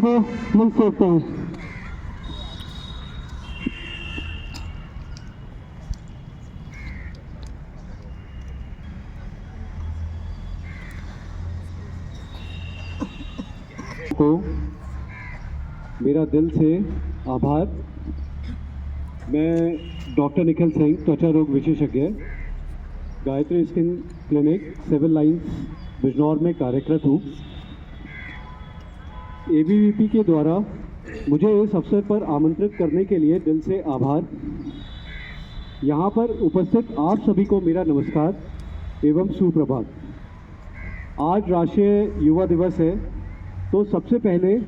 सभी को मंच करते हैं। को मेरा दिल से आभार। मैं डॉक्टर निखिल सिंह, त्वचा रोग विशेषज्ञ, Gayatri skin clinic, Civil Lines Bijnor में कार्यरत हूँ। एबीवीपी के द्वारा मुझे इस अवसर पर आमंत्रित करने के लिए दिल से आभार। यहाँ पर उपस्थित आप सभी को मेरा नमस्कार एवं सुप्रभात। आज राष्ट्रीय युवा दिवस है, तो सबसे पहले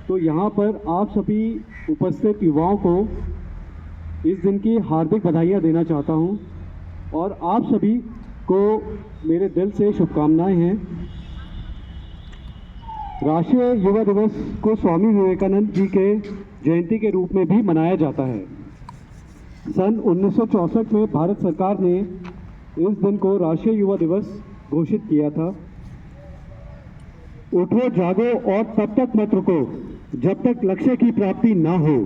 तो यहाँ पर आप सभी उपस्थित युवाओं को इस दिन की हार्दिक बधाइयाँ देना चाहता हूँ और आप सभी को मेरे दिल से शुभकामनाएं हैं। राष्ट्रीय युवा दिवस को स्वामी विवेकानंद जी के जयंती के रूप में भी मनाया जाता है। सन 1964 में भारत सरकार ने इस दिन को राष्ट्रीय युवा दिवस घोषित किया था। उठो जागो और तब तक मत रुको जब तक लक्ष्य की प्राप्ति ना हो।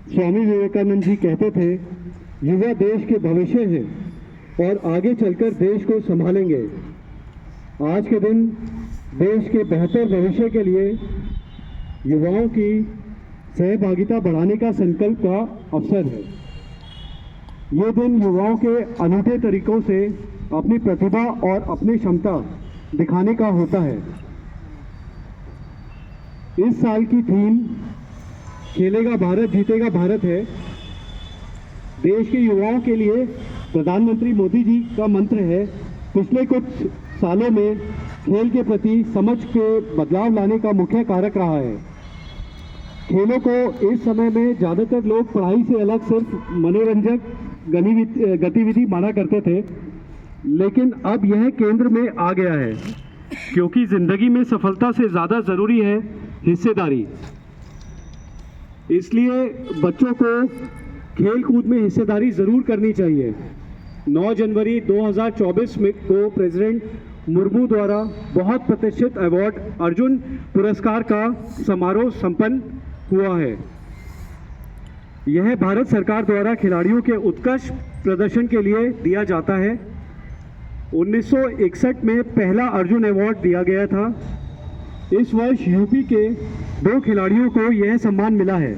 स्वामी विवेकानंद जी कहते थे, युवा देश के भविष्य हैं और आगे चलकर देश को संभालेंगे। आज के दिन देश के बेहतर भविष्य के लिए युवाओं की सहभागिता बढ़ाने का संकल्प का अवसर है। ये दिन युवाओं के अनूठे तरीकों से अपनी प्रतिभा और अपनी क्षमता दिखाने का होता है। इस साल की थीम खेलेगा भारत जीतेगा भारत है। देश के युवाओं के लिए प्रधानमंत्री मोदी जी का मंत्र है। पिछले कुछ सालों में खेल के प्रति समझ के बदलाव लाने का मुख्य कारक रहा है। खेलों को इस समय में ज़्यादातर लोग पढ़ाई से अलग सिर्फ मनोरंजक गतिविधि माना करते थे, लेकिन अब यह केंद्र में आ गया है, क्योंकि जिंदगी में सफलता से ज़्यादा ज़रूरी है हिस्सेदारी। इसलिए बच्चों को खेल कूद में हिस्सेदारी ज़रूर करनी चाहिए। 9 जनवरी 2024 में को प्रेसिडेंट मुर्मू द्वारा बहुत प्रतिष्ठित अवार्ड अर्जुन पुरस्कार का समारोह संपन्न हुआ है। यह भारत सरकार द्वारा खिलाड़ियों के उत्कृष्ट प्रदर्शन के लिए दिया जाता है। 1961 में पहला अर्जुन अवार्ड दिया गया था। इस वर्ष यूपी के 2 खिलाड़ियों को यह सम्मान मिला है,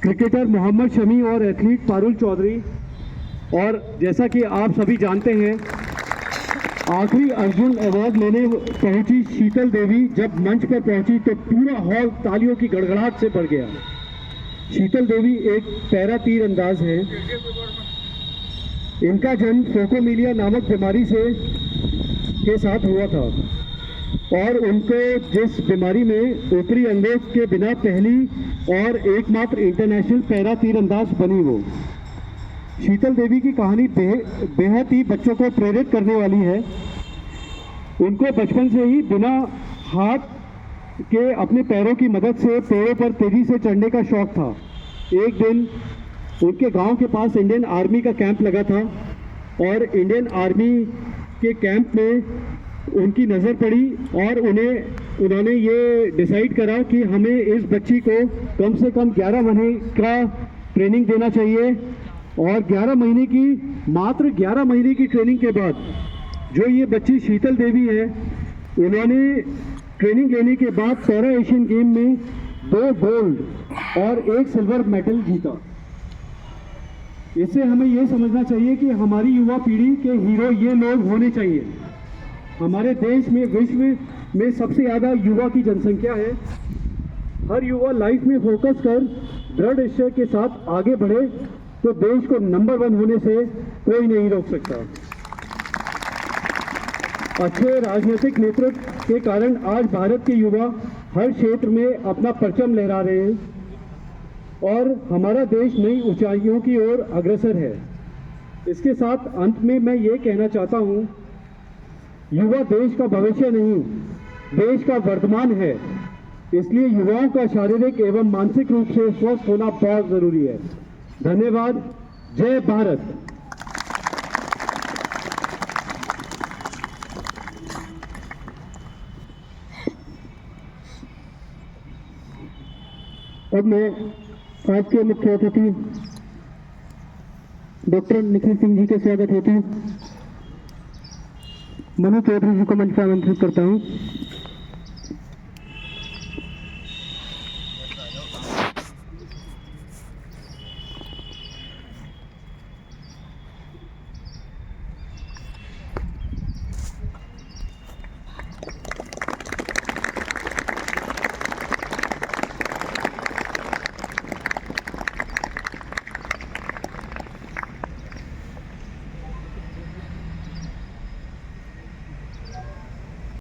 क्रिकेटर मोहम्मद शमी और एथलीट पारुल चौधरी। और जैसा कि आप सभी जानते हैं, आखिरी अर्जुन अवार्ड लेने पहुंची शीतल देवी जब मंच पर पहुंची तो पूरा हॉल तालियों की गड़गड़ाहट से भर गया। शीतल देवी एक पैरा तीर अंदाज हैं। इनका जन्म फोकोमिलिया नामक बीमारी के साथ हुआ था और उनको जिस बीमारी में ऊपरी अंगों के बिना पहली और एकमात्र इंटरनेशनल पैरा तीरंदाज बनी वो। शीतल देवी की कहानी बेहद ही बच्चों को प्रेरित करने वाली है। उनको बचपन से ही बिना हाथ के अपने पैरों की मदद से पेड़ों पर तेजी से चढ़ने का शौक था। एक दिन उनके गांव के पास इंडियन आर्मी का कैंप लगा था और इंडियन आर्मी के कैंप में उनकी नज़र पड़ी और उन्होंने ये डिसाइड करा कि हमें इस बच्ची को कम से कम 11 महीने का ट्रेनिंग देना चाहिए। और मात्र 11 महीने की ट्रेनिंग के बाद जो ये बच्ची शीतल देवी है, उन्होंने ट्रेनिंग लेने के बाद पैरा एशियन गेम में 2 गोल्ड और 1 सिल्वर मेडल जीता। इससे हमें ये समझना चाहिए कि हमारी युवा पीढ़ी के हीरो ये लोग होने चाहिए। हमारे देश में विश्व में सबसे ज़्यादा युवा की जनसंख्या है। हर युवा लाइफ में फोकस कर दृढ़ निश्चय के साथ आगे बढ़े तो देश को नंबर 1 होने से कोई नहीं रोक सकता। अच्छे राजनीतिक नेतृत्व के कारण आज भारत के युवा हर क्षेत्र में अपना परचम लहरा रहे हैं और हमारा देश नई ऊंचाइयों की ओर अग्रसर है। इसके साथ अंत में मैं ये कहना चाहता हूँ, युवा देश का भविष्य नहीं, देश का वर्तमान है। इसलिए युवाओं का शारीरिक एवं मानसिक रूप से स्वस्थ होना बहुत जरूरी है। धन्यवाद। जय भारत। अब मैं आज के मुख्य अतिथि डॉक्टर निखिल सिंह जी के स्वागत हेतु मनु चौधरी जी को मंच पर आमंत्रित करता हूँ।